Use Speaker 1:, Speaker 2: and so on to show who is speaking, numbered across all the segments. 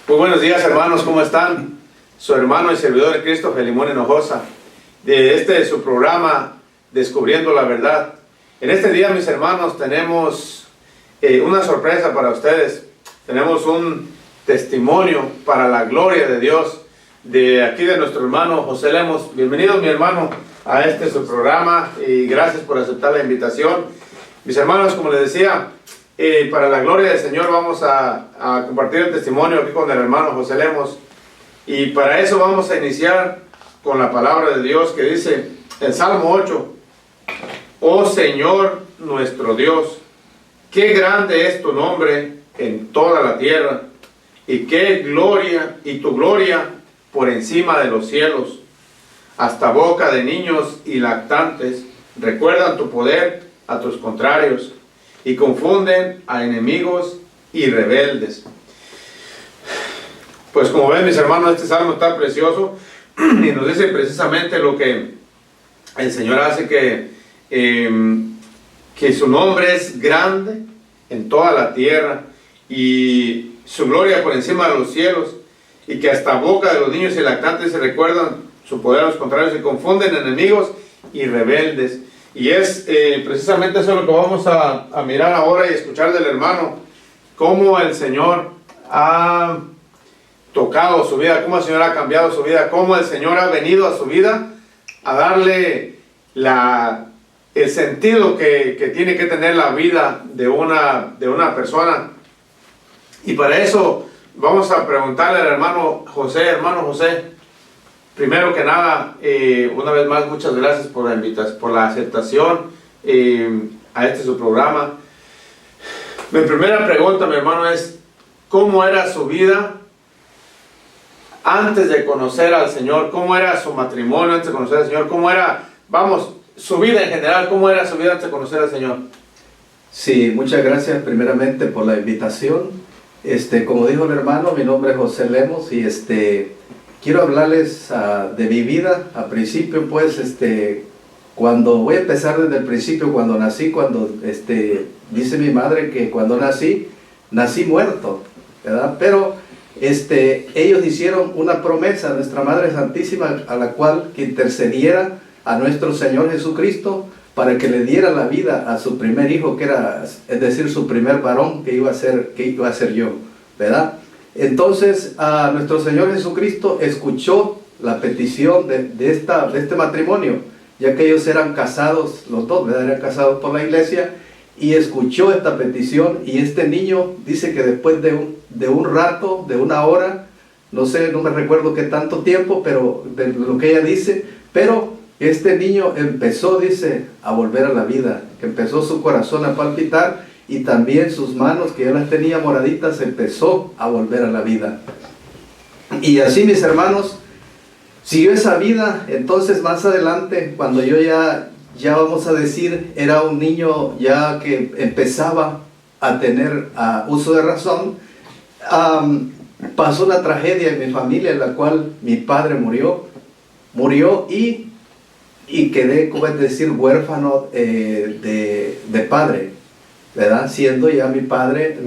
Speaker 1: Muy buenos días, hermanos, ¿cómo están? Su hermano y servidor de Cristo, Felimón Hinojosa, de su programa Descubriendo la Verdad. En este día, mis hermanos, tenemos una sorpresa para ustedes. Tenemos un testimonio para la gloria de Dios de aquí de nuestro hermano José Lemos. Bienvenido, mi hermano, a su programa y gracias por aceptar la invitación. Mis hermanos, como les decía, para la gloria del Señor vamos a compartir el testimonio aquí con el hermano José Lemos. Y para eso vamos a iniciar con la palabra de Dios que dice en Salmo 8: Oh Señor nuestro Dios, qué grande es tu nombre en toda la tierra, y qué gloria, y tu gloria por encima de los cielos. Hasta boca de niños y lactantes recuerdan tu poder a tus contrarios, y confunden a enemigos y rebeldes. Pues como ven, mis hermanos, este salmo está precioso y nos dice precisamente lo que el Señor hace, que su nombre es grande en toda la tierra y su gloria por encima de los cielos, y que hasta boca de los niños y lactantes se recuerdan su poder a los contrarios y confunden enemigos y rebeldes. Y es precisamente eso lo que vamos a mirar ahora y escuchar del hermano, cómo el Señor ha tocado su vida, cómo el Señor ha cambiado su vida, cómo el Señor ha venido a su vida a darle el sentido que tiene que tener la vida de una persona. Y para eso vamos a preguntarle al hermano José. Hermano José, primero que nada, una vez más, muchas gracias por la invitación, por la aceptación a su programa. Mi primera pregunta, mi hermano, es ¿cómo era su vida antes de conocer al Señor? ¿Cómo era su matrimonio antes de conocer al Señor? ¿Cómo era, su vida en general? ¿Cómo era su vida antes de conocer al Señor?
Speaker 2: Sí, muchas gracias primeramente por la invitación. Como dijo el hermano, mi nombre es José Lemos y quiero hablarles de mi vida. A principio, pues, cuando voy a empezar desde el principio, cuando nací, dice mi madre que cuando nací muerto, ¿verdad? Pero ellos hicieron una promesa a nuestra Madre Santísima, a la cual que intercediera a nuestro Señor Jesucristo para que le diera la vida a su primer hijo, es decir, su primer varón, que iba a ser yo, ¿verdad? Entonces, nuestro Señor Jesucristo escuchó la petición de este matrimonio, ya que ellos eran casados, los dos, ¿verdad? Eran casados por la iglesia, y escuchó esta petición, y este niño dice que después de un rato, de una hora, no sé, no me recuerdo qué tanto tiempo, pero de lo que ella dice, pero este niño empezó, dice, a volver a la vida, que empezó su corazón a palpitar, y también sus manos, que ya las tenía moraditas, empezó a volver a la vida. Y así, mis hermanos, siguió esa vida. Entonces, más adelante, cuando yo ya vamos a decir, era un niño ya que empezaba a tener uso de razón, pasó una tragedia en mi familia, en la cual mi padre murió y quedé, como es decir, huérfano de padre, ¿verdad? Siendo ya mi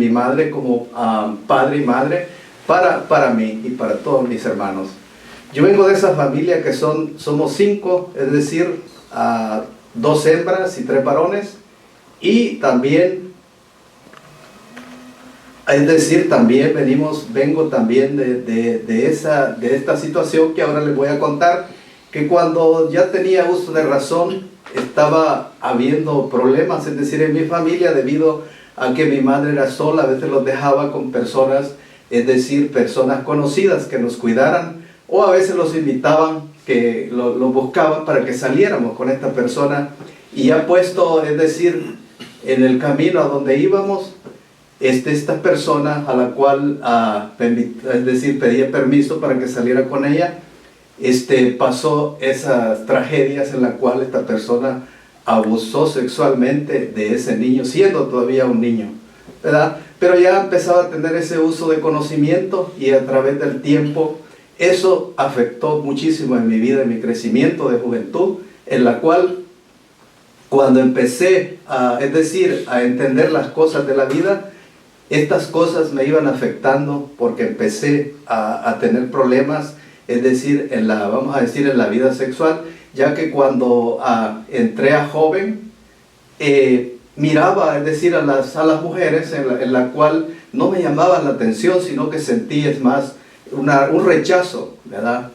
Speaker 2: madre como padre y madre para mí y para todos mis hermanos. Yo vengo de esa familia que somos 5, es decir, 2 hembras y 3 varones, y también, es decir, también vengo también de esta situación que ahora les voy a contar, que cuando ya tenía uso de razón, estaba habiendo problemas, es decir, en mi familia, debido a que mi madre era sola. A veces los dejaba con personas, es decir, personas conocidas que nos cuidaran, o a veces los invitaban, que los buscaban para que saliéramos con esta persona, y ya puesto, es decir, en el camino a donde íbamos, esta persona a la cual, es decir, pedía permiso para que saliera con ella, pasó esas tragedias en la cual esta persona abusó sexualmente de ese niño, siendo todavía un niño, ¿verdad? Pero ya empezaba a tener ese uso de conocimiento, y a través del tiempo eso afectó muchísimo en mi vida, en mi crecimiento de juventud, en la cual, cuando empecé a entender las cosas de la vida, estas cosas me iban afectando porque empecé a tener problemas, es decir, vamos a decir, en la vida sexual, ya que cuando entré a joven, miraba, es decir, a las mujeres en la cual no me llamaban la atención, sino que sentí, es más, un rechazo, ¿verdad?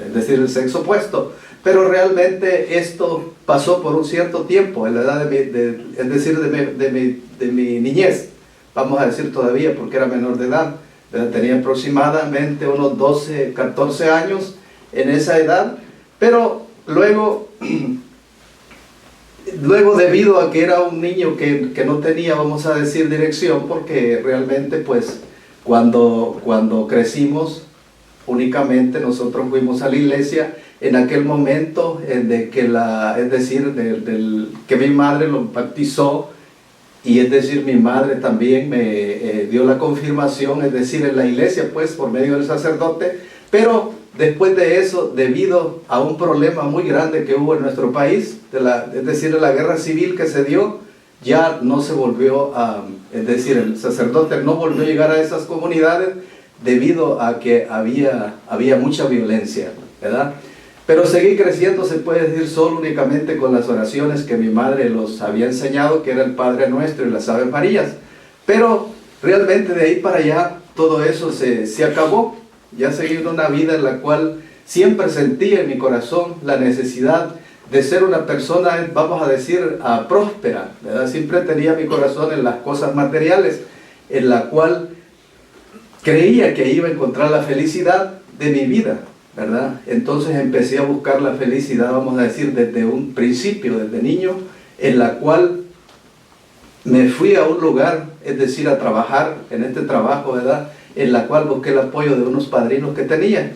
Speaker 2: Es decir, el sexo opuesto. Pero realmente esto pasó por un cierto tiempo, en la edad es decir, de mi niñez, vamos a decir todavía, porque era menor de edad, ¿verdad? Tenía aproximadamente unos 12, 14 años en esa edad, pero luego debido a que era un niño que no tenía, vamos a decir, dirección, porque realmente pues cuando crecimos, únicamente nosotros fuimos a la iglesia en aquel momento que mi madre lo bautizó, y es decir, mi madre también me dio la confirmación, es decir, en la iglesia, pues, por medio del sacerdote. Pero después de eso, debido a un problema muy grande que hubo en nuestro país, es decir, la guerra civil que se dio, ya no se volvió es decir, el sacerdote no volvió a llegar a esas comunidades debido a que había mucha violencia, ¿verdad? Pero seguí creciendo, se puede decir, solo únicamente con las oraciones que mi madre los había enseñado, que era el Padre Nuestro y las Aves Marías. Pero realmente de ahí para allá todo eso se acabó. Ya seguí una vida en la cual siempre sentí en mi corazón la necesidad de ser una persona, vamos a decir, próspera, ¿verdad? Siempre tenía mi corazón en las cosas materiales, en la cual creía que iba a encontrar la felicidad de mi vida, ¿verdad? Entonces empecé a buscar la felicidad, vamos a decir, desde un principio, desde niño, en la cual me fui a un lugar, es decir, a trabajar en este trabajo, ¿verdad? En la cual busqué el apoyo de unos padrinos que tenía.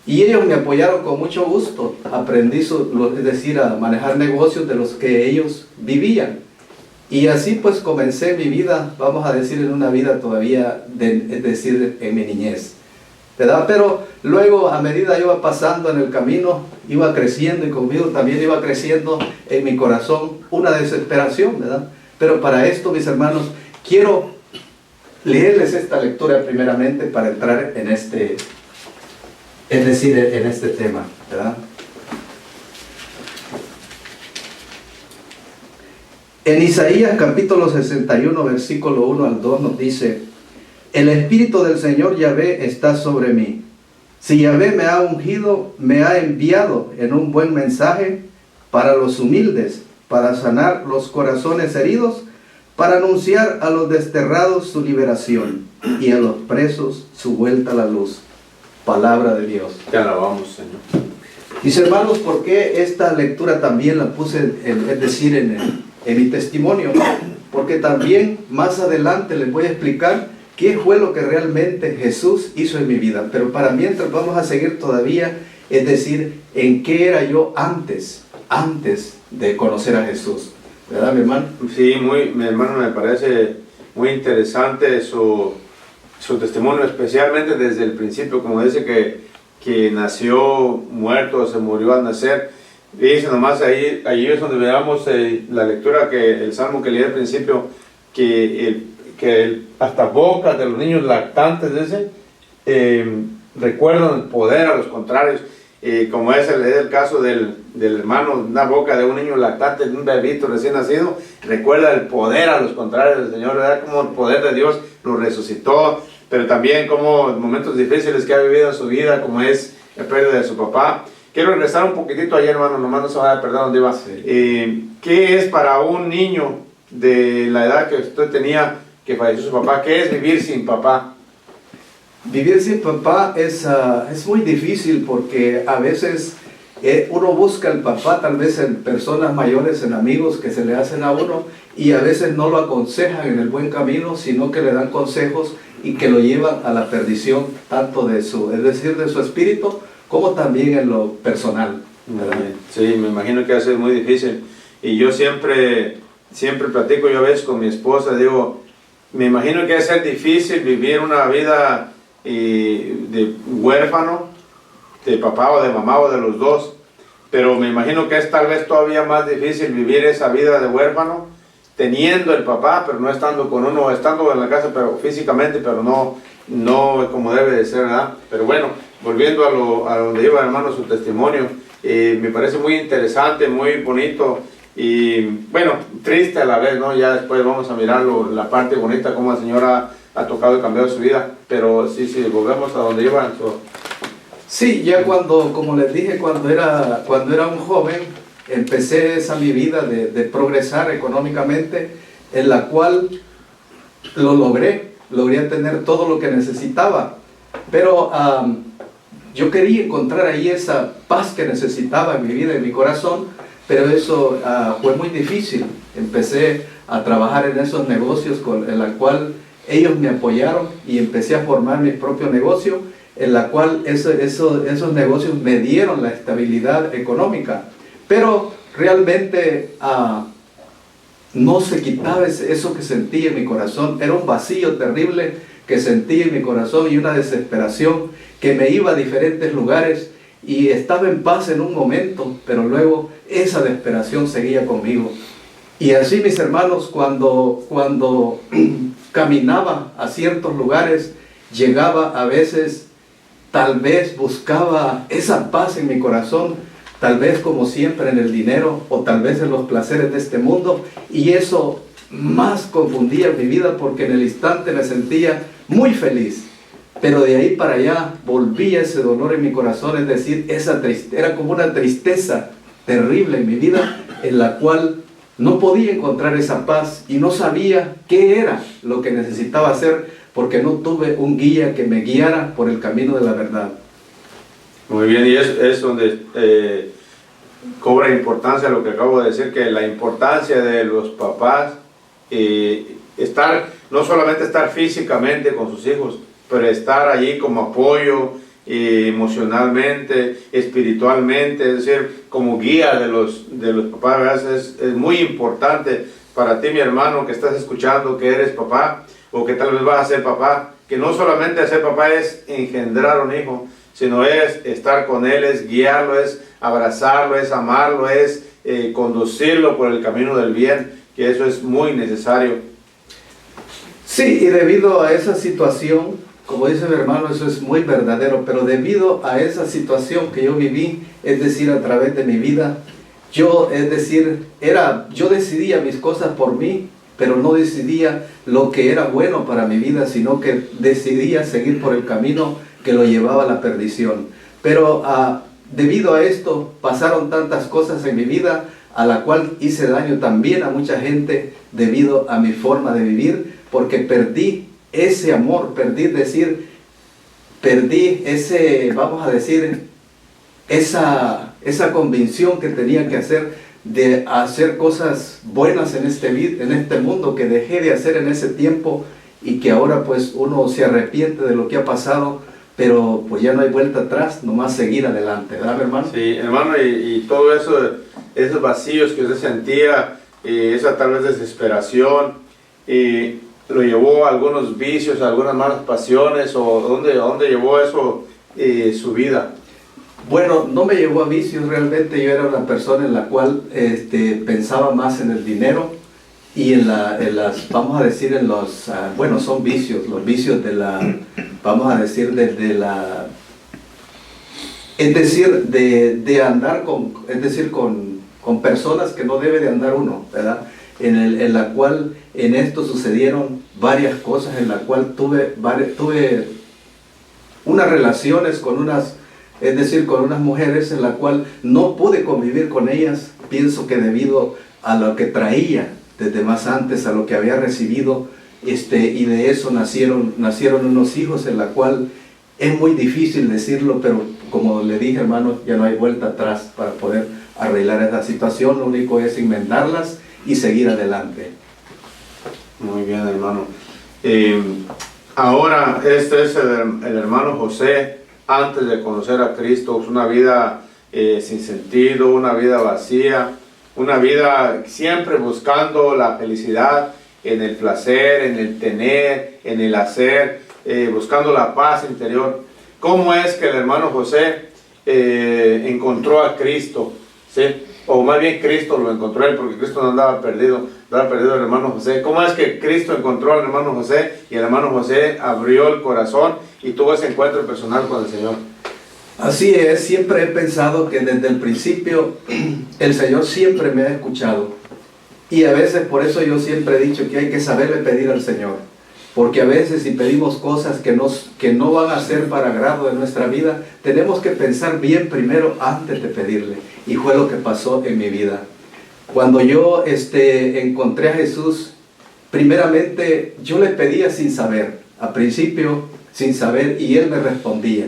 Speaker 2: Y ellos me apoyaron con mucho gusto. Aprendí, es decir, a manejar negocios de los que ellos vivían. Y así pues comencé mi vida, vamos a decir, en una vida todavía, es decir, en mi niñez, ¿verdad? Pero luego, a medida iba pasando en el camino, iba creciendo, y conmigo también iba creciendo en mi corazón una desesperación, ¿verdad? Pero para esto, mis hermanos, quiero leerles esta lectura primeramente para entrar en este tema, ¿verdad? En Isaías capítulo 61, versículo 1 al 2 nos dice: el Espíritu del Señor Yahvé está sobre mí. Si Yahvé me ha ungido, me ha enviado en un buen mensaje para los humildes, para sanar los corazones heridos, para anunciar a los desterrados su liberación y a los presos su vuelta a la luz. Palabra de Dios.
Speaker 1: Te alabamos, Señor.
Speaker 2: Mis hermanos, ¿por qué esta lectura también la puse, es decir, en mi testimonio? Porque también más adelante les voy a explicar qué fue lo que realmente Jesús hizo en mi vida. Pero para mientras vamos a seguir todavía, es decir, en qué era yo antes de conocer a Jesús. ¿Verdad, mi hermano?
Speaker 1: Sí, mi hermano, me parece muy interesante su testimonio, especialmente desde el principio, como dice que nació muerto, se murió al nacer. Dice nomás ahí es donde veamos la lectura, el salmo que leí al principio, que hasta bocas de los niños lactantes, recuerdan el poder a los contrarios. Como es el caso del hermano, una boca de un niño lactante, de un bebito recién nacido, recuerda el poder a los contrarios del Señor, ¿verdad? Como el poder de Dios lo resucitó, pero también como momentos difíciles que ha vivido en su vida, como es la pérdida de su papá. Quiero regresar un poquitito ayer, hermano, nomás no se vaya a perder donde iba. Sí. ¿Qué es para un niño de la edad que usted tenía, que falleció su papá, qué es vivir sin papá?
Speaker 2: Vivir sin papá es muy difícil, porque a veces uno busca al papá tal vez en personas mayores, en amigos que se le hacen a uno, y a veces no lo aconsejan en el buen camino, sino que le dan consejos y que lo llevan a la perdición, tanto de su espíritu como también en lo personal, ¿verdad?
Speaker 1: Sí, me imagino que va a ser muy difícil. Y yo siempre platico, yo a veces con mi esposa, digo, me imagino que va a ser difícil vivir una vida de huérfano, de papá o de mamá o de los dos, pero me imagino que es tal vez todavía más difícil vivir esa vida de huérfano teniendo el papá, pero no estando con uno, estando en la casa pero físicamente, pero no como debe de ser, ¿verdad? Pero bueno, volviendo a donde iba, hermano, su testimonio, me parece muy interesante, muy bonito y bueno, triste a la vez, ¿no? Ya después vamos a mirar la parte bonita, cómo el Señor ha tocado y cambiado su vida, pero sí, volvemos a donde iba.
Speaker 2: Sí, ya cuando, como les dije, cuando era un joven, empecé esa mi vida de progresar económicamente, en la cual lo logré tener todo lo que necesitaba, pero yo quería encontrar ahí esa paz que necesitaba en mi vida, en mi corazón, pero eso fue muy difícil. Empecé a trabajar en esos negocios en la cual ellos me apoyaron y empecé a formar mi propio negocio, en la cual esos negocios me dieron la estabilidad económica, pero realmente no se quitaba eso que sentía en mi corazón. Era un vacío terrible que sentía en mi corazón y una desesperación que me iba a diferentes lugares y estaba en paz en un momento, pero luego esa desesperación seguía conmigo. Y así, mis hermanos, cuando caminaba a ciertos lugares, llegaba a veces, tal vez buscaba esa paz en mi corazón, tal vez como siempre en el dinero o tal vez en los placeres de este mundo, y eso más confundía mi vida porque en el instante me sentía muy feliz, pero de ahí para allá volvía ese dolor en mi corazón, es decir, era como una tristeza terrible en mi vida en la cual no podía encontrar esa paz y no sabía qué era lo que necesitaba hacer porque no tuve un guía que me guiara por el camino de la verdad.
Speaker 1: Muy bien, y es donde cobra importancia lo que acabo de decir, que la importancia de los papás, no solamente estar físicamente con sus hijos, pero estar allí como apoyo, emocionalmente, espiritualmente, es decir, como guía de los papás, ¿verdad? Es muy importante para ti, mi hermano, que estás escuchando, que eres papá, o que tal vez vas a ser papá, que no solamente ser papá es engendrar un hijo, sino es estar con él, es guiarlo, es abrazarlo, es amarlo, es conducirlo por el camino del bien, que eso es muy necesario.
Speaker 2: Sí, y debido a esa situación, como dice mi hermano, eso es muy verdadero, pero debido a esa situación que yo viví, es decir, a través de mi vida, yo decidía mis cosas por mí, pero no decidía lo que era bueno para mi vida, sino que decidía seguir por el camino que lo llevaba a la perdición. Pero debido a esto pasaron tantas cosas en mi vida, a la cual hice daño también a mucha gente debido a mi forma de vivir, porque perdí ese amor, perdí ese, vamos a decir, esa convicción que tenía que hacer de hacer cosas buenas en este mundo, que dejé de hacer en ese tiempo y que ahora pues uno se arrepiente de lo que ha pasado, pero pues ya no hay vuelta atrás, nomás seguir adelante, ¿verdad, hermano?
Speaker 1: Sí, hermano, y todo eso, esos vacíos que usted sentía, esa tal vez desesperación, lo llevó a algunos vicios, a algunas malas pasiones, o ¿dónde llevó eso su vida?
Speaker 2: Bueno, no me llevó a vicios, realmente yo era una persona en la cual pensaba más en el dinero y en las, vamos a decir, en los, bueno, son vicios, los vicios de la, vamos a decir, es decir, de andar con personas que no debe de andar uno, ¿verdad? En la cual en esto sucedieron varias cosas, en la cual tuve unas relaciones con unas mujeres en la cual no pude convivir con ellas, pienso que debido a lo que traía desde más antes, a lo que había recibido, y de eso nacieron unos hijos en la cual es muy difícil decirlo, pero como le dije, hermano, ya no hay vuelta atrás para poder arreglar esta situación, lo único es enmendarlas y seguir adelante.
Speaker 1: Muy bien, hermano. Ahora, este es el hermano José, antes de conocer a Cristo, es una vida sin sentido, una vida vacía, una vida siempre buscando la felicidad en el placer, en el tener, en el hacer, buscando la paz interior. ¿Cómo es que el hermano José encontró a Cristo? ¿Sí? O más bien Cristo lo encontró él, porque Cristo no andaba perdido. haber perdido al hermano José. ¿Cómo es que Cristo encontró al hermano José y el hermano José abrió el corazón y tuvo ese encuentro personal con el Señor?
Speaker 2: Así es, siempre he pensado que desde el principio el Señor siempre me ha escuchado. Y a veces por eso yo siempre he dicho que hay que saberle pedir al Señor. Porque a veces si pedimos cosas que no van a ser para agrado de nuestra vida, tenemos que pensar bien primero antes de pedirle. Y fue lo que pasó en mi vida. Cuando yo encontré a Jesús, primeramente yo le pedía sin saber, a principio sin saber, y Él me respondía.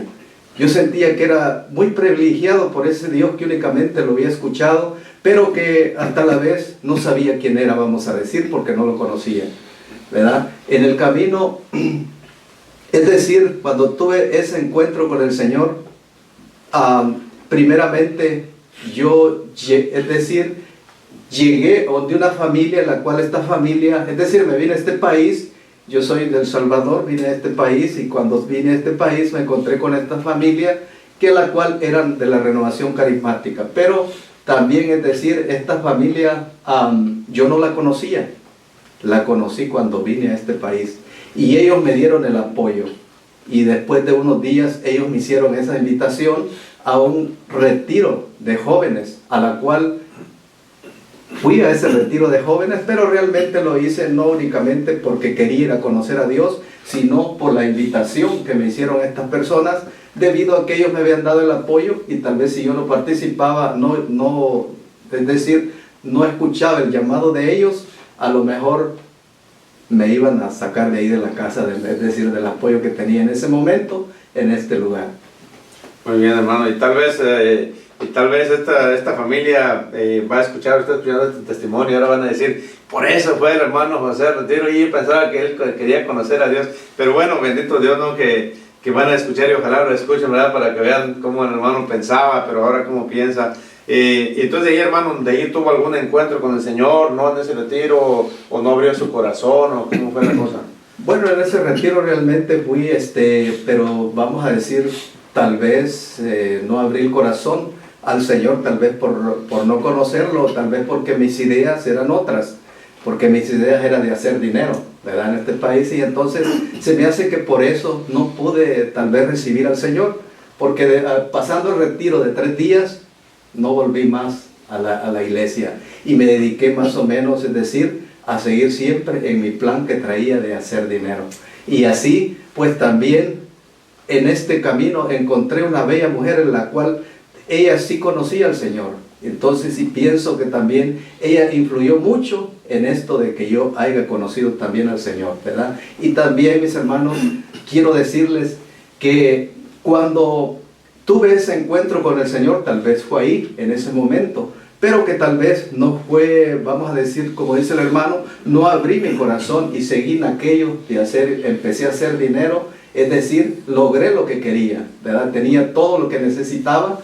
Speaker 2: Yo sentía que era muy privilegiado por ese Dios que únicamente lo había escuchado, pero que hasta la vez no sabía quién era, vamos a decir, porque no lo conocía, ¿verdad? En el camino, es decir, cuando tuve ese encuentro con el Señor, primeramente yo, llegué de una familia en la cual esta familia, es decir, me vine a este país. Yo soy de El Salvador, vine a este país, y cuando vine a este país me encontré con esta familia, que la cual eran de la Renovación Carismática. Pero también, es decir, esta familia yo no la conocía, la conocí cuando vine a este país. Y ellos me dieron el apoyo. Y después de unos días ellos me hicieron esa invitación a un retiro de jóvenes, a la cual fui a ese retiro de jóvenes, pero realmente lo hice no únicamente porque quería ir a conocer a Dios, sino por la invitación que me hicieron estas personas, debido a que ellos me habían dado el apoyo, y tal vez si yo no participaba, es decir, no escuchaba el llamado de ellos, a lo mejor me iban a sacar de ahí de la casa, es decir, del apoyo que tenía en ese momento, en este lugar.
Speaker 1: Muy bien, hermano, y tal vez esta familia va a escuchar, está escuchando este testimonio, y ahora van a decir, por eso fue el hermano José al retiro, y pensaba que él quería conocer a Dios. Pero bueno, bendito Dios, ¿no? Que van a escuchar, y ojalá lo escuchen, ¿verdad? Para que vean cómo el hermano pensaba, pero ahora cómo piensa. Y entonces ahí, hermano, de ahí tuvo algún encuentro con el Señor, ¿no? En ese retiro, o no abrió su corazón, o cómo fue la cosa.
Speaker 2: Bueno, en ese retiro realmente fui, pero vamos a decir, tal vez no abrí el corazón al Señor, tal vez por no conocerlo, tal vez porque mis ideas eran otras, porque mis ideas eran de hacer dinero, ¿verdad? En este país, y entonces se me hace que por eso no pude tal vez recibir al Señor, porque pasando el retiro de 3 días, no volví más a la iglesia, y me dediqué más o menos, es decir, a seguir siempre en mi plan que traía de hacer dinero. Y así, pues también en este camino encontré una bella mujer en la cual ella sí conocía al Señor. Entonces sí pienso que también ella influyó mucho en esto de que yo haya conocido también al Señor, ¿verdad? Y también, mis hermanos, quiero decirles que cuando tuve ese encuentro con el Señor, tal vez fue ahí, en ese momento, pero que tal vez no fue, vamos a decir, como dice el hermano, no abrí mi corazón y seguí en aquello de empecé a hacer dinero, es decir, logré lo que quería, ¿verdad? Tenía todo lo que necesitaba,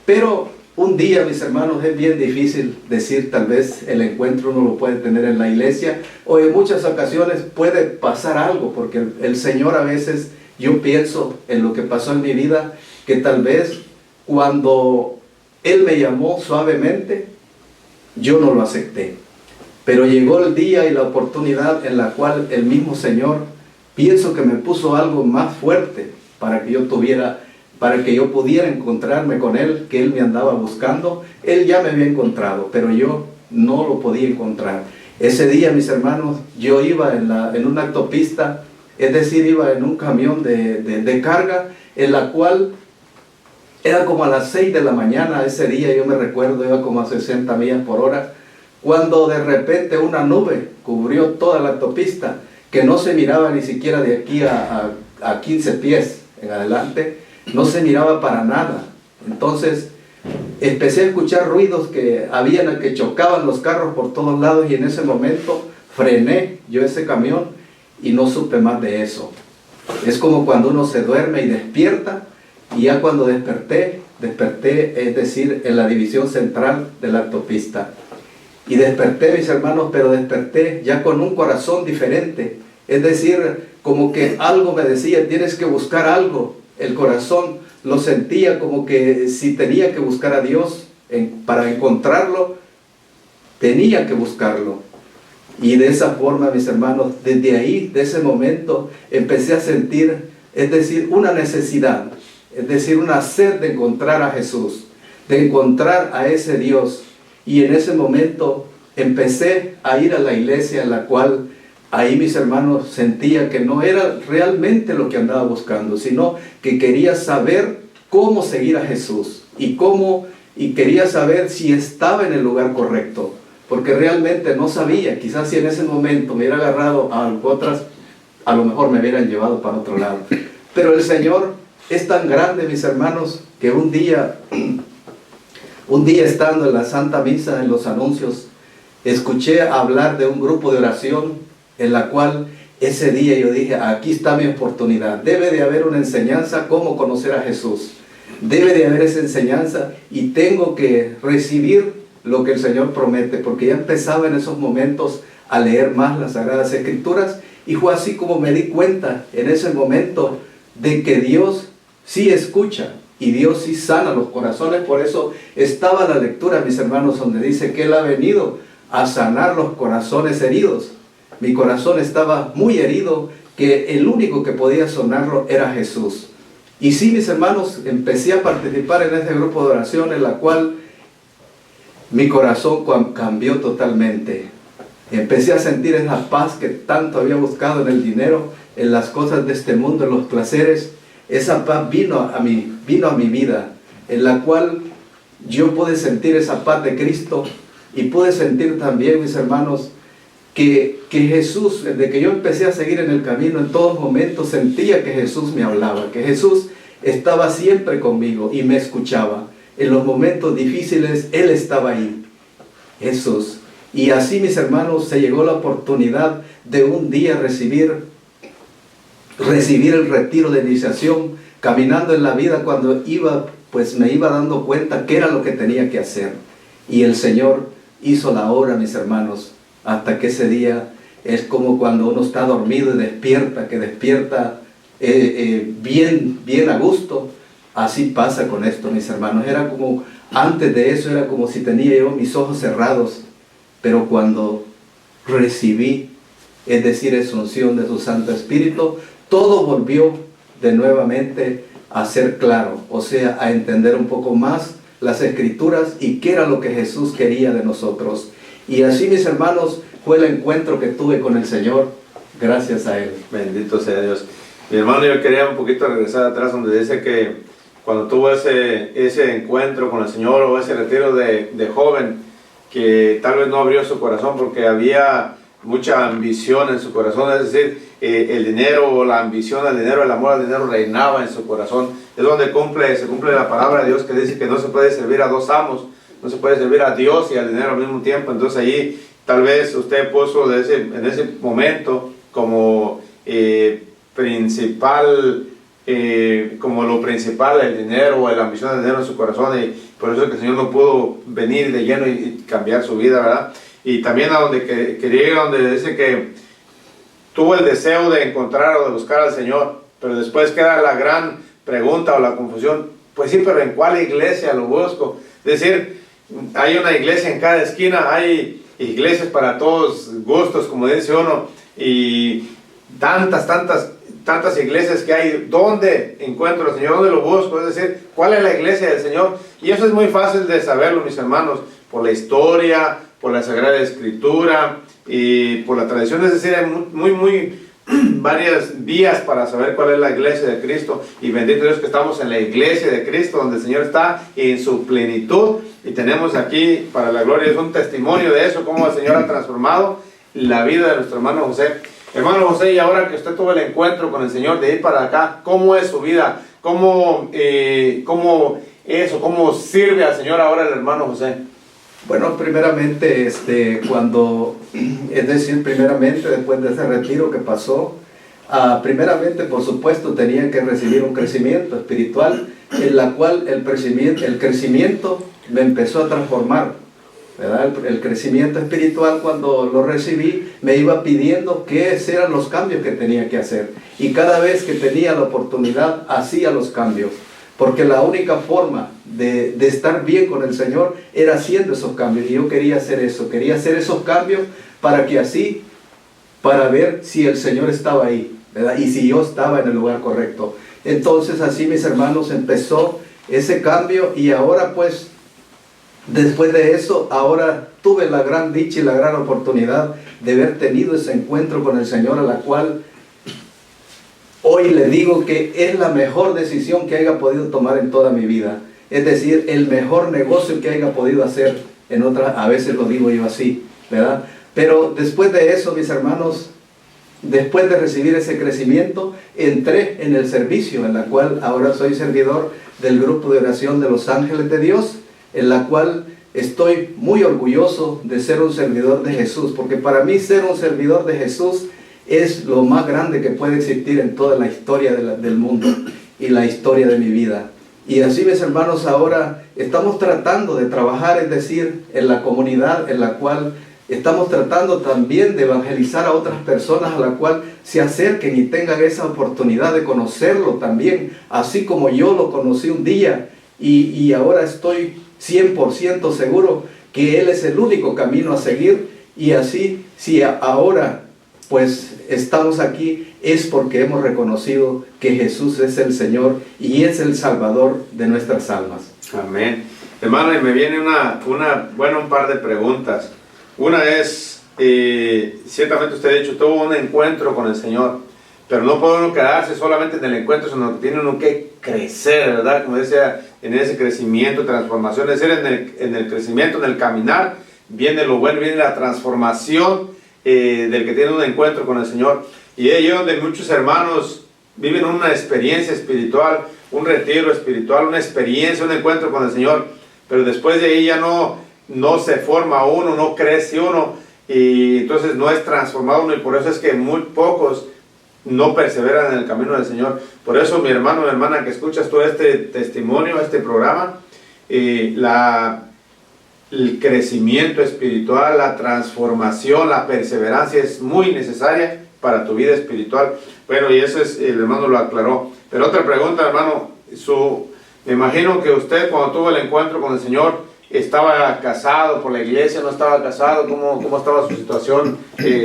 Speaker 2: pero un día, mis hermanos, es bien difícil decir, tal vez el encuentro uno lo puede tener en la iglesia, o en muchas ocasiones puede pasar algo, porque el Señor a veces, yo pienso en lo que pasó en mi vida, que tal vez cuando Él me llamó suavemente, yo no lo acepté. Pero llegó el día y la oportunidad en la cual el mismo Señor, pienso que me puso algo más fuerte para que yo pudiera encontrarme con Él, que Él me andaba buscando. Él ya me había encontrado, pero yo no lo podía encontrar. Ese día, mis hermanos, yo iba en una autopista, es decir, iba en un camión de carga, en la cual era como a las 6 de la mañana. Ese día yo me recuerdo, iba como a 60 millas por hora, cuando de repente una nube cubrió toda la autopista, que no se miraba ni siquiera de aquí a 15 pies en adelante, no se miraba para nada. Entonces empecé a escuchar ruidos que chocaban los carros por todos lados, y en ese momento frené yo ese camión y no supe más de eso. Es como cuando uno se duerme y despierta, y ya cuando desperté, es decir, en la división central de la autopista. Y desperté, mis hermanos, pero desperté ya con un corazón diferente. Es decir, como que algo me decía, tienes que buscar algo. El corazón lo sentía como que si tenía que buscar a Dios para encontrarlo, tenía que buscarlo. Y de esa forma, mis hermanos, desde ahí, de ese momento, empecé a sentir, es decir, una necesidad, es decir, una sed de encontrar a Jesús, de encontrar a ese Dios. Y en ese momento empecé a ir a la iglesia, en la cual ahí, mis hermanos, sentía que no era realmente lo que andaba buscando, sino que quería saber cómo seguir a Jesús y quería saber si estaba en el lugar correcto, porque realmente no sabía. Quizás si en ese momento me hubiera agarrado a otras, a lo mejor me hubieran llevado para otro lado. Pero el Señor es tan grande, mis hermanos, que un día estando en la Santa Misa, en los anuncios, escuché hablar de un grupo de oración en la cual ese día yo dije, aquí está mi oportunidad. Debe de haber una enseñanza cómo conocer a Jesús. Debe de haber esa enseñanza y tengo que recibir lo que el Señor promete, porque ya empezaba en esos momentos a leer más las Sagradas Escrituras, y fue así como me di cuenta en ese momento de que Dios sí escucha y Dios sí sana los corazones. Por eso estaba la lectura, mis hermanos, donde dice que Él ha venido a sanar los corazones heridos. Mi corazón estaba muy herido, que el único que podía sanarlo era Jesús. Y sí, mis hermanos, empecé a participar en este grupo de oración, en la cual mi corazón cambió totalmente. Empecé a sentir esa paz que tanto había buscado en el dinero, en las cosas de este mundo, en los placeres. Esa paz vino a mi vida, en la cual yo pude sentir esa paz de Cristo, y pude sentir también, mis hermanos, que Jesús, desde que yo empecé a seguir en el camino, en todos momentos sentía que Jesús me hablaba, que Jesús estaba siempre conmigo y me escuchaba. En los momentos difíciles Él estaba ahí, Jesús. Y así, mis hermanos, se llegó la oportunidad de un día recibir el retiro de iniciación, caminando en la vida. Cuando iba, pues me iba dando cuenta qué era lo que tenía que hacer. Y el Señor hizo la obra, mis hermanos, hasta que ese día es como cuando uno está dormido y despierta, que despierta bien a gusto. Así pasa con esto, mis hermanos. Era como, antes de eso, era como si tenía yo mis ojos cerrados. Pero cuando recibí, es decir, esa unción de su Santo Espíritu, todo volvió de nuevamente a ser claro. O sea, a entender un poco más las Escrituras y qué era lo que Jesús quería de nosotros. Y así, mis hermanos, fue el encuentro que tuve con el Señor, gracias a Él.
Speaker 1: Bendito sea Dios. Mi hermano, yo quería un poquito regresar atrás, donde dice que cuando tuvo ese encuentro con el Señor, o ese retiro de joven, que tal vez no abrió su corazón porque había mucha ambición en su corazón, es decir, el dinero, o la ambición al dinero, el amor al dinero reinaba en su corazón. Es donde se cumple la palabra de Dios, que dice que no se puede servir a dos amos, no se puede servir a Dios y al dinero al mismo tiempo. Entonces allí tal vez usted puso en ese momento como como lo principal, el dinero o la ambición del dinero en su corazón, y por eso es que el Señor no pudo venir de lleno y cambiar su vida, ¿verdad? Y también a donde quería ir, donde dice que tuvo el deseo de encontrar o de buscar al Señor, pero después queda la gran pregunta o la confusión: pues sí, pero ¿en cuál iglesia lo busco? Es decir, hay una iglesia en cada esquina, hay iglesias para todos gustos, como dice uno, y tantas iglesias que hay. ¿Dónde encuentro al Señor? ¿Dónde lo busco? Es decir, ¿cuál es la iglesia del Señor? Y eso es muy fácil de saberlo, mis hermanos, por la historia, por la Sagrada Escritura y por la tradición. Es decir, hay muy varias vías para saber cuál es la iglesia de Cristo. Y bendito Dios que estamos en la iglesia de Cristo, donde el Señor está en su plenitud. Y tenemos aquí, para la gloria, es un testimonio de eso, cómo el Señor ha transformado la vida de nuestro hermano José. Hermano José, y ahora que usted tuvo el encuentro con el Señor de ir para acá, ¿cómo es su vida? ¿Cómo sirve al Señor ahora el hermano José?
Speaker 2: Bueno, primeramente, primeramente después de ese retiro que pasó, primeramente, por supuesto, tenía que recibir un crecimiento espiritual, en la cual el crecimiento me empezó a transformar, ¿verdad? El crecimiento espiritual, cuando lo recibí, me iba pidiendo qué eran los cambios que tenía que hacer, y cada vez que tenía la oportunidad hacía los cambios. porque la única forma de estar bien con el Señor era haciendo esos cambios, y yo quería hacer eso, quería hacer esos cambios para que así, para ver si el Señor estaba ahí, ¿verdad? Y si yo estaba en el lugar correcto. Entonces así, mis hermanos, empezó ese cambio, y ahora pues, después de eso, ahora tuve la gran dicha y la gran oportunidad de haber tenido ese encuentro con el Señor, a la cual hoy le digo que es la mejor decisión que haya podido tomar en toda mi vida. Es decir, el mejor negocio que haya podido hacer en otra, a veces lo digo yo así, ¿verdad? Pero después de eso, mis hermanos, después de recibir ese crecimiento, entré en el servicio, en la cual ahora soy servidor del grupo de oración de los Ángeles de Dios, en la cual estoy muy orgulloso de ser un servidor de Jesús, porque para mí ser un servidor de Jesús es lo más grande que puede existir en toda la historia del mundo y la historia de mi vida. Y así, mis hermanos, ahora estamos tratando de trabajar, es decir, en la comunidad en la cual estamos tratando también de evangelizar a otras personas, a la cual se acerquen y tengan esa oportunidad de conocerlo también, así como yo lo conocí un día, y ahora estoy 100% seguro que Él es el único camino a seguir. Y así, si ahora pues estamos aquí, es porque hemos reconocido que Jesús es el Señor y es el Salvador de nuestras almas.
Speaker 1: Amén. Hermano, y me viene un par de preguntas. Una es, ciertamente usted ha dicho, tuvo un encuentro con el Señor, pero no puede uno quedarse solamente en el encuentro, sino que tiene uno que crecer, ¿verdad? Como decía, en ese crecimiento, transformación, es decir, en el crecimiento, en el caminar, viene lo bueno, viene la transformación del que tiene un encuentro con el Señor. Y es donde muchos hermanos viven una experiencia espiritual, un retiro espiritual, una experiencia, un encuentro con el Señor, pero después de ahí ya no se forma uno, no crece uno, y entonces no es transformado uno, y por eso es que muy pocos no perseveran en el camino del Señor. Por eso, mi hermano, mi hermana, que escuchas todo este testimonio, este programa, el crecimiento espiritual, la transformación, la perseverancia es muy necesaria para tu vida espiritual. Bueno, y eso es, el hermano lo aclaró. Pero otra pregunta, hermano, me imagino que usted, cuando tuvo el encuentro con el Señor, ¿estaba casado por la iglesia? ¿No estaba casado? ¿Cómo estaba su situación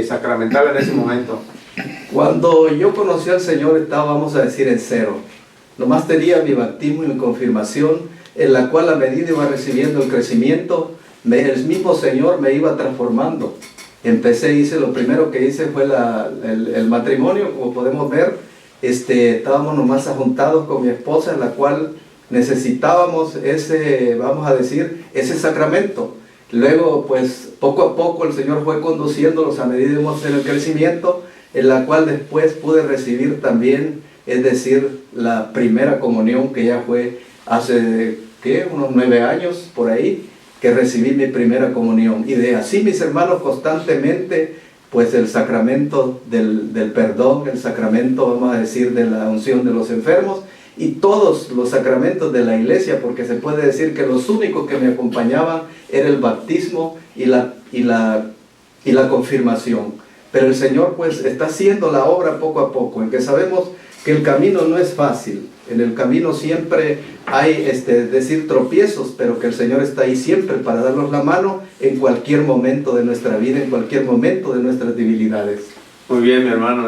Speaker 1: sacramental en ese momento?
Speaker 2: Cuando yo conocí al Señor estaba, vamos a decir, en cero. Nomás tenía mi bautismo y mi confirmación, en la cual a medida iba recibiendo el crecimiento, el mismo Señor me iba transformando. Lo primero que hice fue el matrimonio, como podemos ver. Estábamos nomás juntados con mi esposa, en la cual necesitábamos ese sacramento. Luego, pues, poco a poco el Señor fue conduciéndolos a medida que íbamos en el crecimiento, en la cual después pude recibir también, es decir, la primera comunión, que ya fue hace, unos 9 años, por ahí, que recibí mi primera comunión. Y de así, mis hermanos, constantemente, pues el sacramento del perdón, el sacramento, vamos a decir, de la unción de los enfermos, y todos los sacramentos de la iglesia, porque se puede decir que los únicos que me acompañaban era el bautismo y la confirmación. Pero el Señor pues está haciendo la obra poco a poco, en que sabemos que el camino no es fácil. En el camino siempre hay, decir, tropiezos, pero que el Señor está ahí siempre para darnos la mano en cualquier momento de nuestra vida, en cualquier momento de nuestras debilidades.
Speaker 1: Muy bien, mi hermano,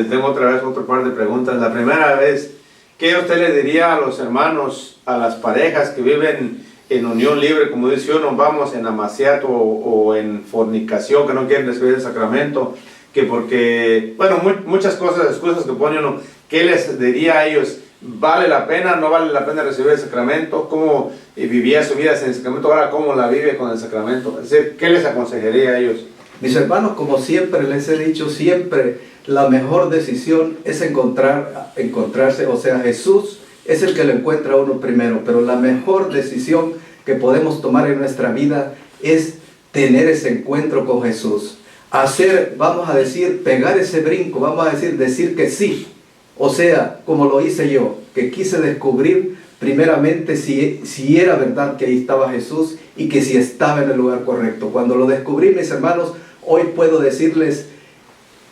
Speaker 1: tengo otra vez otro par de preguntas. La primera vez, ¿qué usted le diría a los hermanos, a las parejas que viven en unión libre, como dice uno, vamos, en amaciato o en fornicación, que no quieren recibir el sacramento, que porque, bueno, muchas cosas, excusas que pone uno? ¿Qué les diría a ellos? ¿Vale la pena, no vale la pena recibir el sacramento? ¿Cómo vivía su vida sin el sacramento? Ahora, ¿cómo la vive con el sacramento? Es decir, ¿qué les aconsejaría a ellos?
Speaker 2: Mis hermanos, como siempre les he dicho, siempre la mejor decisión es encontrarse, o sea, Jesús es el que lo encuentra a uno primero, pero la mejor decisión que podemos tomar en nuestra vida es tener ese encuentro con Jesús. Vamos a decir, pegar ese brinco, vamos a decir que sí. O sea, como lo hice yo, que quise descubrir primeramente si era verdad que ahí estaba Jesús y que si estaba en el lugar correcto. Cuando lo descubrí, mis hermanos, hoy puedo decirles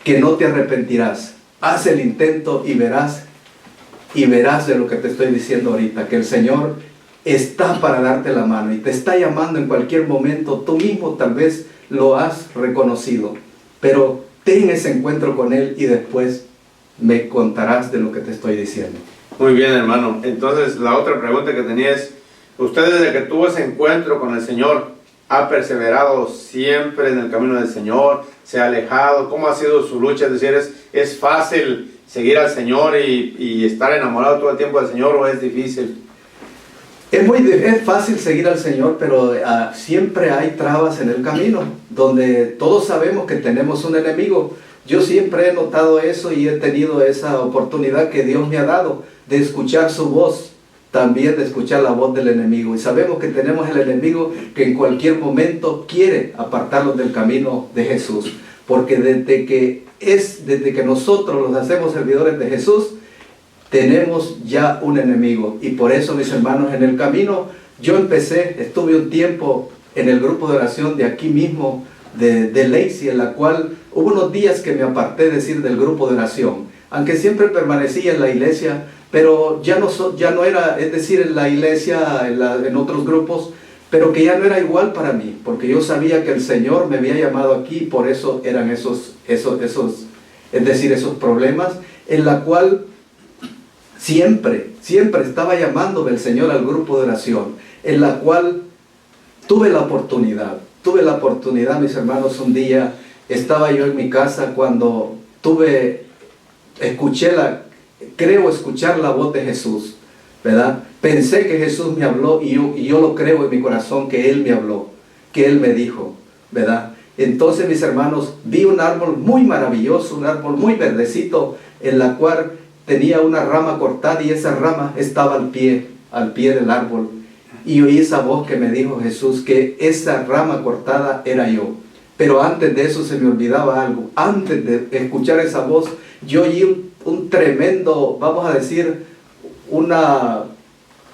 Speaker 2: que no te arrepentirás. Haz el intento y verás y verás de lo que te estoy diciendo ahorita, que el Señor está para darte la mano y te está llamando en cualquier momento. Tú mismo tal vez lo has reconocido, pero ten ese encuentro con Él y después me contarás de lo que te estoy diciendo.
Speaker 1: Muy bien, hermano. Entonces, la otra pregunta que tenía es, ¿usted desde que tuvo ese encuentro con el Señor ha perseverado siempre en el camino del Señor? ¿Se ha alejado? ¿Cómo ha sido su lucha? Es decir, ¿es fácil seguir al Señor y estar enamorado todo el tiempo del Señor, o es difícil?
Speaker 2: Es fácil seguir al Señor, pero siempre hay trabas en el camino, donde todos sabemos que tenemos un enemigo. Yo siempre he notado eso y he tenido esa oportunidad que Dios me ha dado de escuchar su voz, también de escuchar la voz del enemigo. Y sabemos que tenemos el enemigo que en cualquier momento quiere apartarnos del camino de Jesús. Porque desde que nosotros nos hacemos servidores de Jesús, tenemos ya un enemigo. Y por eso, mis hermanos, en el camino yo estuve un tiempo en el grupo de oración de aquí mismo, de Lacey, en la cual hubo unos días que me aparté del grupo de oración, aunque siempre permanecía en la iglesia, pero ya no era, es decir, en la iglesia, en otros grupos, pero que ya no era igual para mí, porque yo sabía que el Señor me había llamado aquí, y por eso eran esos problemas, en la cual siempre estaba llamándome el Señor al grupo de oración, en la cual tuve la oportunidad, mis hermanos. Un día estaba yo en mi casa cuando creo escuchar la voz de Jesús, ¿verdad? Pensé que Jesús me habló y yo lo creo en mi corazón que Él me habló, que Él me dijo, ¿verdad? Entonces, mis hermanos, vi un árbol muy maravilloso, un árbol muy verdecito, en la cual tenía una rama cortada y esa rama estaba al pie del árbol. Y oí esa voz que me dijo Jesús, que esa rama cortada era yo. Pero antes de eso se me olvidaba algo. Antes de escuchar esa voz, yo oí un tremendo, vamos a decir,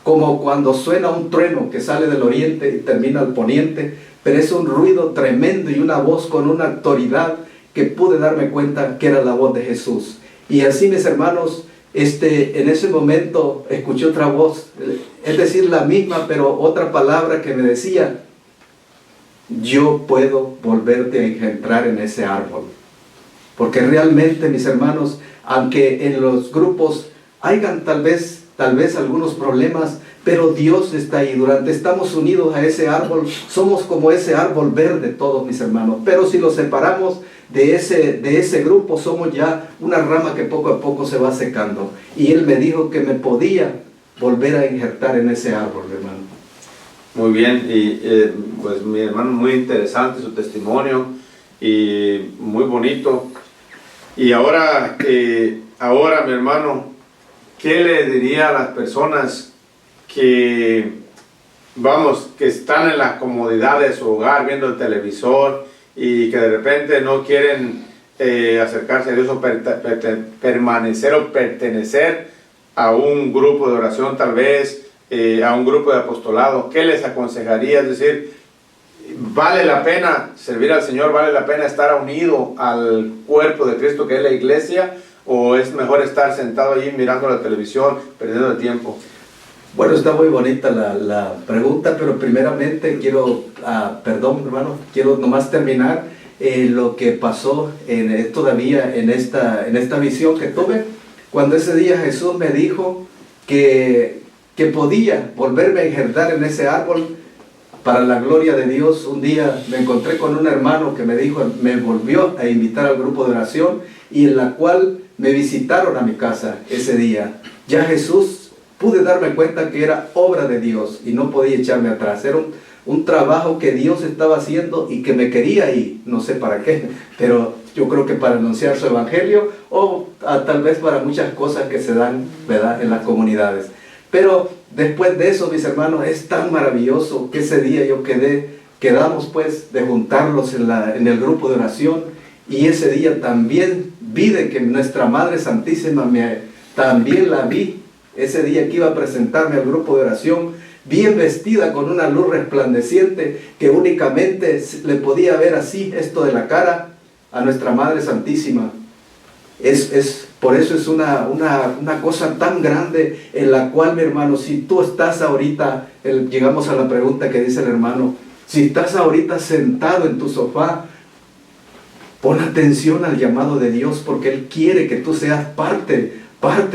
Speaker 2: como cuando suena un trueno que sale del oriente y termina al poniente, pero es un ruido tremendo y una voz con una autoridad que pude darme cuenta que era la voz de Jesús. Y así, mis hermanos, en ese momento escuché otra voz, es decir, la misma, pero otra palabra que me decía: yo puedo volverte a engendrar en ese árbol. Porque realmente, mis hermanos, aunque en los grupos hayan tal vez algunos problemas, pero Dios está ahí. Estamos unidos a ese árbol, somos como ese árbol verde todos, mis hermanos. Pero si nos separamos de ese grupo, somos ya una rama que poco a poco se va secando. Y Él me dijo que me podía volver a injertar en ese árbol, hermano.
Speaker 1: Muy bien, y pues mi hermano, muy interesante su testimonio y muy bonito. Y ahora, mi hermano, ¿qué le diría a las personas que están en la comodidad de su hogar viendo el televisor y que de repente no quieren acercarse a Dios o permanecer o pertenecer a un grupo de oración, tal vez a un grupo de apostolado? ¿Qué les aconsejaría? Es decir, ¿vale la pena servir al Señor? ¿Vale la pena estar unido al cuerpo de Cristo que es la iglesia? ¿O es mejor estar sentado allí mirando la televisión, perdiendo el tiempo?
Speaker 2: Bueno, está muy bonita la pregunta, pero primeramente quiero nomás terminar lo que pasó todavía en esta visión que tuve, cuando ese día Jesús me dijo que podía volverme a injertar en ese árbol para la gloria de Dios. Un día me encontré con un hermano que me volvió a invitar al grupo de oración, y en la cual me visitaron a mi casa ese día. Ya Jesús, pude darme cuenta que era obra de Dios y no podía echarme atrás. Era un trabajo que Dios estaba haciendo y que me quería ahí, no sé para qué, pero yo creo que para anunciar su evangelio o tal vez para muchas cosas que se dan, ¿verdad?, en las comunidades. Pero después de eso, mis hermanos, es tan maravilloso que ese día quedamos pues de juntarlos en el grupo de oración, y ese día también vi de que nuestra Madre Santísima también la vi. Ese día que iba a presentarme al grupo de oración, bien vestida con una luz resplandeciente que únicamente le podía ver así esto de la cara a nuestra Madre Santísima. Por eso es una cosa tan grande en la cual, mi hermano, si tú estás ahorita, llegamos a la pregunta que dice el hermano, si estás ahorita sentado en tu sofá, pon atención al llamado de Dios, porque Él quiere que tú seas parte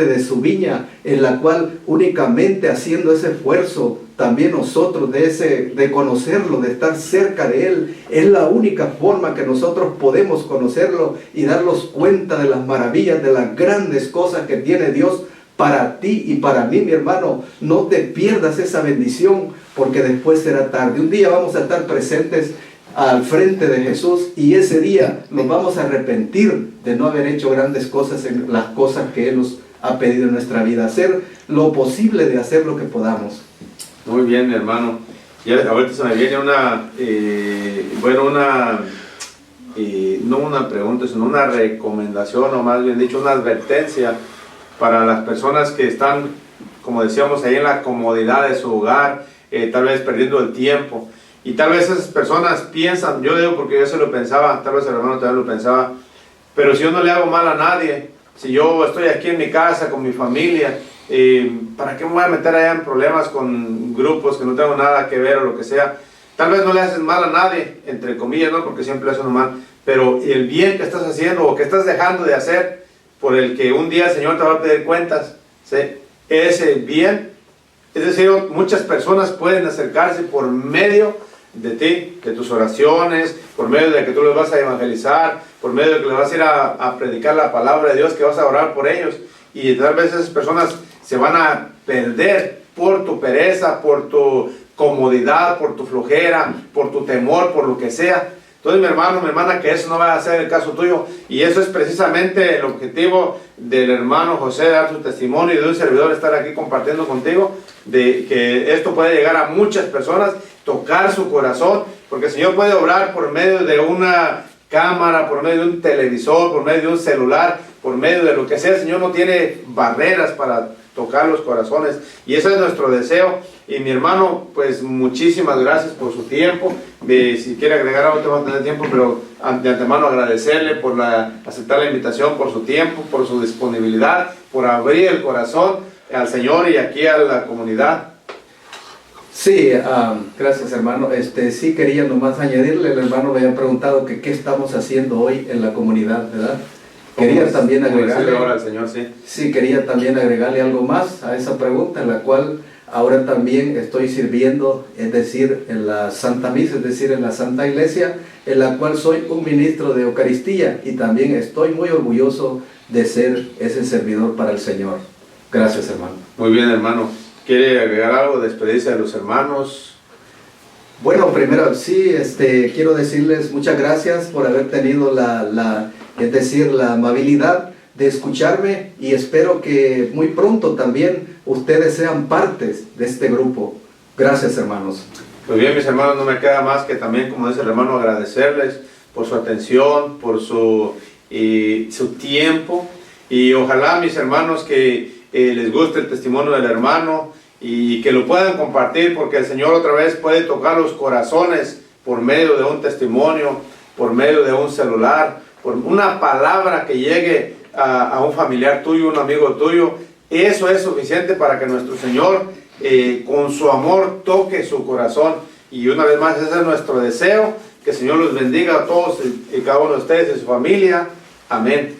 Speaker 2: de su viña, en la cual únicamente haciendo ese esfuerzo, también nosotros de conocerlo, de estar cerca de Él, es la única forma que nosotros podemos conocerlo y darnos cuenta de las maravillas, de las grandes cosas que tiene Dios para ti y para mí, mi hermano. No te pierdas esa bendición, porque después será tarde. Un día vamos a estar presentes al frente de Jesús, y ese día nos vamos a arrepentir de no haber hecho grandes cosas en las cosas que Él nos ha pedido en nuestra vida, hacer lo posible de hacer lo que podamos.
Speaker 1: Muy bien, mi hermano. Ya ahorita se me viene no una pregunta, sino una recomendación, o más bien dicho, una advertencia para las personas que están, como decíamos, ahí en la comodidad de su hogar, tal vez perdiendo el tiempo. Y tal vez esas personas piensan, yo digo porque yo se lo pensaba, tal vez el hermano también lo pensaba, pero si yo no le hago mal a nadie, si yo estoy aquí en mi casa con mi familia, ¿para qué me voy a meter allá en problemas con grupos que no tengo nada que ver o lo que sea? Tal vez no le haces mal a nadie, entre comillas, ¿no? Porque siempre le hacen mal, pero el bien que estás haciendo o que estás dejando de hacer, por el que un día el Señor te va a pedir cuentas, ¿sí? Ese bien, es decir, muchas personas pueden acercarse por medio de ti, de tus oraciones, por medio de que tú los vas a evangelizar, por medio de que les vas a ir a predicar la palabra de Dios, que vas a orar por ellos, y tal vez esas personas se van a perder por tu pereza, por tu comodidad, por tu flojera, por tu temor, por lo que sea. Entonces, mi hermano, mi hermana, que eso no va a ser el caso tuyo, y eso es precisamente el objetivo del hermano José, dar su testimonio, y de un servidor estar aquí compartiendo contigo, de que esto puede llegar a muchas personas, tocar su corazón, porque el Señor puede obrar por medio de una cámara, por medio de un televisor, por medio de un celular, por medio de lo que sea. El Señor no tiene barreras para tocar los corazones, y ese es nuestro deseo. Y mi hermano, pues muchísimas gracias por su tiempo. Si quiere agregar algo, te va a tener tiempo, pero de antemano agradecerle por aceptar la invitación, por su tiempo, por su disponibilidad, por abrir el corazón al Señor y aquí a la comunidad.
Speaker 2: Sí, gracias, hermano. Sí quería nomás añadirle, el hermano me había preguntado que qué estamos haciendo hoy en la comunidad, ¿verdad? Quería también agregarle,
Speaker 1: ahora al Señor, sí.
Speaker 2: Sí, quería también agregarle algo más a esa pregunta, en la cual ahora también estoy sirviendo, es decir, en la Santa Misa, es decir, en la Santa Iglesia, en la cual soy un ministro de Eucaristía, y también estoy muy orgulloso de ser ese servidor para el Señor. Gracias, hermano.
Speaker 1: Muy bien, hermano. ¿Quiere agregar algo, despedirse de los hermanos?
Speaker 2: Bueno, primero sí, quiero decirles muchas gracias por haber tenido la amabilidad de escucharme, y espero que muy pronto también ustedes sean partes de este grupo. Gracias, hermanos.
Speaker 1: Pues bien, mis hermanos, no me queda más que también, como dice el hermano, agradecerles por su atención, por su tiempo, y ojalá, mis hermanos, que les guste el testimonio del hermano y que lo puedan compartir, porque el Señor otra vez puede tocar los corazones por medio de un testimonio, por medio de un celular, por una palabra que llegue a un familiar tuyo, un amigo tuyo. Eso es suficiente para que nuestro Señor con su amor toque su corazón. Y una vez más, ese es nuestro deseo, que el Señor los bendiga a todos y cada uno de ustedes y su familia. Amén.